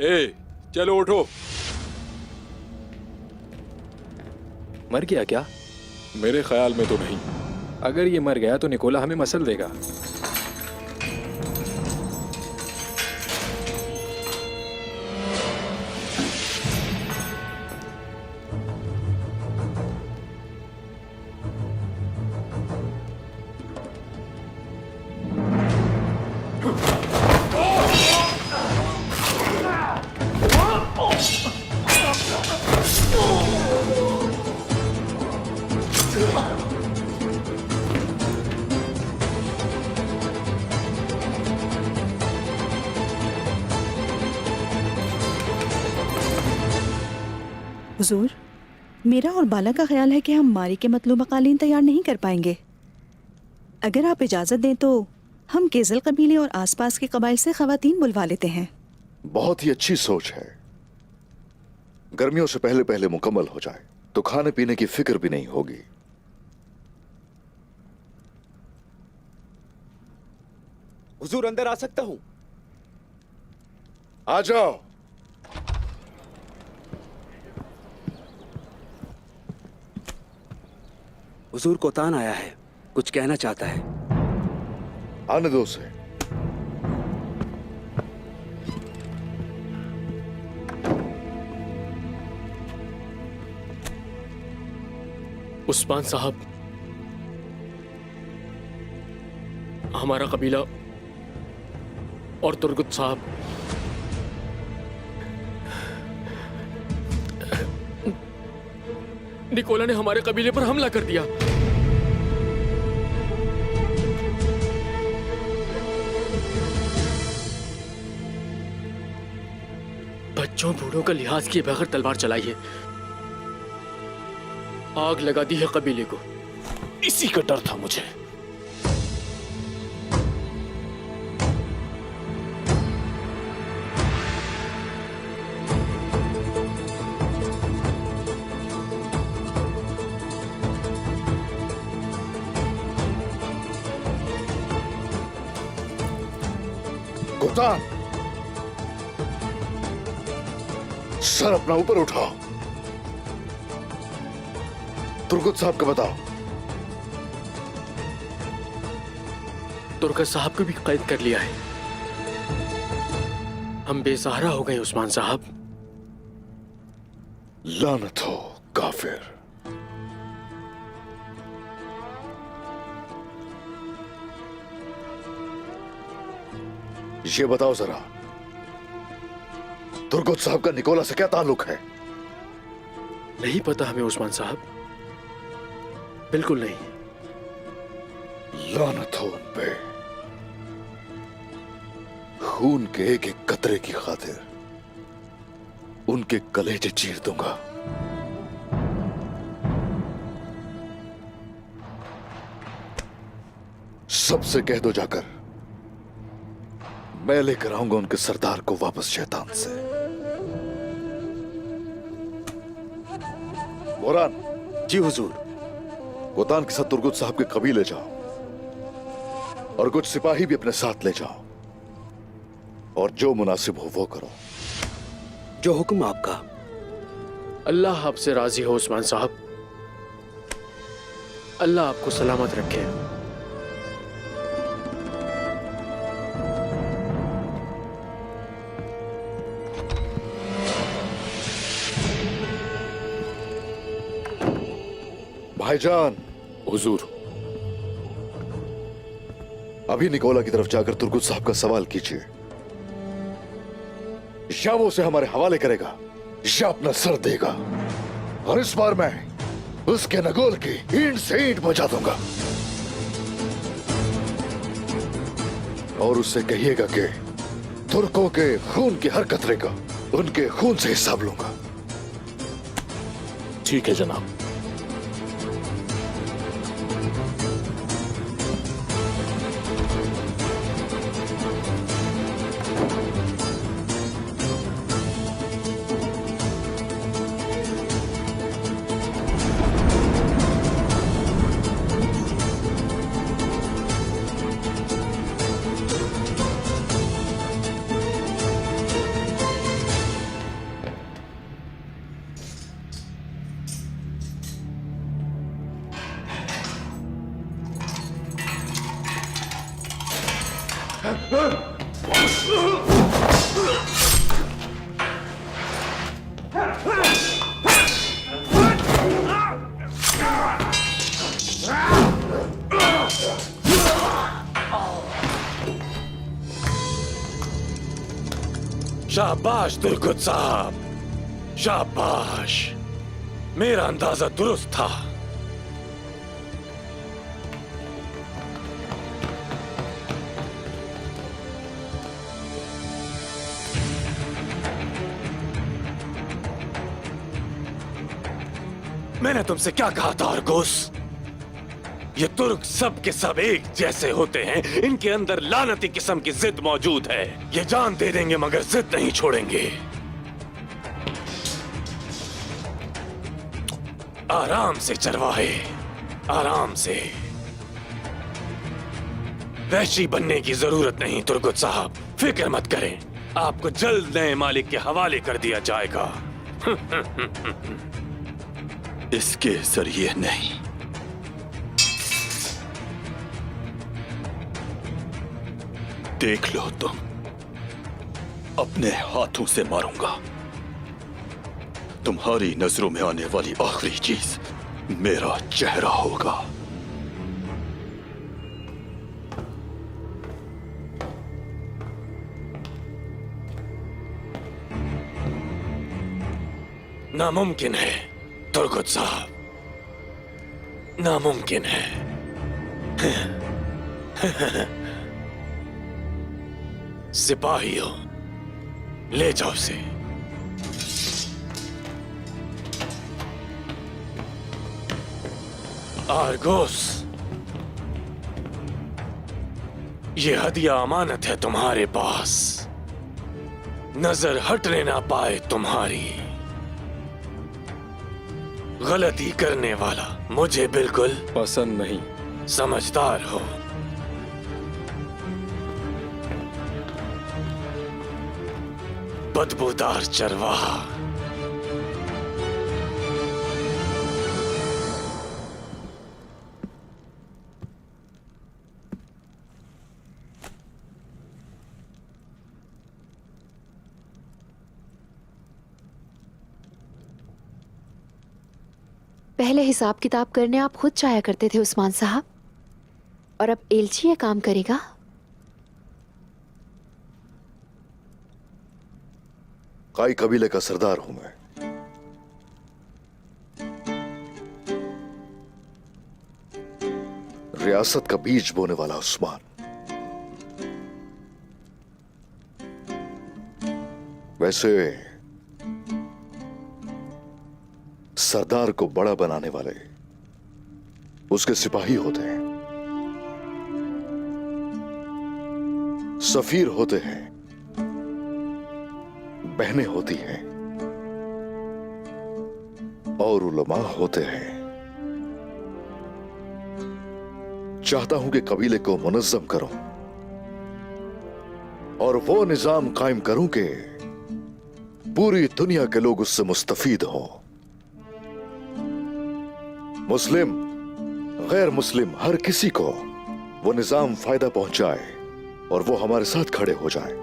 ए, चलो उठो। मर गया क्या? मेरे ख्याल में तो नहीं। अगर ये मर गया तो निकोला हमें मसल देगा। हुजूर, मेरा और बाला का ख्याल है कि हम मारी के मतलूबा कालीन तैयार नहीं कर पाएंगे। अगर आप इजाज़त दें तो हम केजल कबीले और आसपास के कबाइल से ख़वातीन बुलवा लेते हैं। बहुत ही अच्छी सोच है। गर्मियों से पहले पहले मुकम्मल हो जाए तो खाने पीने की फिक्र भी नहीं होगी। हुजूर, अंदर आ सकता हूं? आ जाओ। हुजूर, कोतान आया है, कुछ कहना चाहता है। आने दो उसे। उस्मान साहब, हमारा कबीला और तुर्गुत साहब निकोला ने हमारे कबीले पर हमला कर दिया। बच्चों बूढ़ों का लिहाज किए बगैर तलवार चलाई है। आग लगा दी है कबीले को। इसी का डर था मुझे। कोतान, सर अपना ऊपर उठाओ। तुर्गुत साहब को बताओ। तुर्गत साहब को भी कैद कर लिया है। हम बेसहारा हो गए उस्मान साहब। लानत हो काफिर। ये बताओ जरा, तुर्गुत साहब का निकोला से क्या ताल्लुक है? नहीं पता हमें उस्मान साहब, बिल्कुल नहीं। लानत हो उन पे। खून के एक एक कतरे की खातिर उनके कलेजे चीर दूंगा। सबसे कह दो जाकर, मैं लेकर आऊंगा उनके सरदार को वापस शैतान से। मोरान। जी हुजूर। कोतान के साथ तुर्गुत साहब के कबीले जाओ और कुछ सिपाही भी अपने साथ ले जाओ और जो मुनासिब हो वो करो। जो हुक्म आपका। अल्लाह आपसे राजी हो उस्मान साहब। अल्लाह आपको सलामत रखे। भाईजान। हुजूर। अभी निकोला की तरफ जाकर तुर्गुत साहब का सवाल कीजिए। या वो उसे हमारे हवाले करेगा या अपना सर देगा, और इस बार मैं उसके नगोल की ईंट से ईंट बचा दूंगा। और उससे कहिएगा कि तुर्कों के खून की हर कतरे का उनके खून से हिसाब लूंगा। ठीक है जनाब। शाबाश दुर्गुत साहब, शाबाश। मेरा अंदाजा दुरुस्त था। मैंने तुमसे क्या कहा था अरगोस? ये तुर्क सब के सब एक जैसे होते हैं। इनके अंदर लानती किस्म की जिद मौजूद है। ये जान दे देंगे मगर जिद नहीं छोड़ेंगे। आराम से चरवाहे, आराम से। वहशी बनने की जरूरत नहीं तुर्गुत साहब, फिक्र मत करें। आपको जल्द नए मालिक के हवाले कर दिया जाएगा। इसके जरिए नहीं, देख लो तुम, अपने हाथों से मारूंगा। तुम्हारी नजरों में आने वाली आखिरी चीज मेरा चेहरा होगा। नामुमकिन है तुर्गुत साहब, नामुमकिन है। सिपाहियों, ले जाओ उसे। आरगोस, ये हदिया अमानत है तुम्हारे पास। नजर हटने ना पाए तुम्हारी। गलती करने वाला मुझे बिल्कुल पसंद नहीं। समझदार हो। बदबूदार चरवाहा। पहले हिसाब किताब करने आप खुद जाया करते थे उस्मान साहब, और अब एलची ये काम करेगा। काई कबीले का सरदार हूं मैं। रियासत का बीज बोने वाला उस्मान। वैसे सरदार को बड़ा बनाने वाले उसके सिपाही होते हैं, सफीर होते हैं, बहनें होती हैं और उलमा होते हैं। चाहता हूं कि कबीले को मुनज़्ज़म करूं और वो निजाम कायम करूं कि पूरी दुनिया के लोग उससे मुस्तफीद हों। मुस्लिम, गैर मुस्लिम, हर किसी को वो निजाम फायदा पहुंचाए और वो हमारे साथ खड़े हो जाए।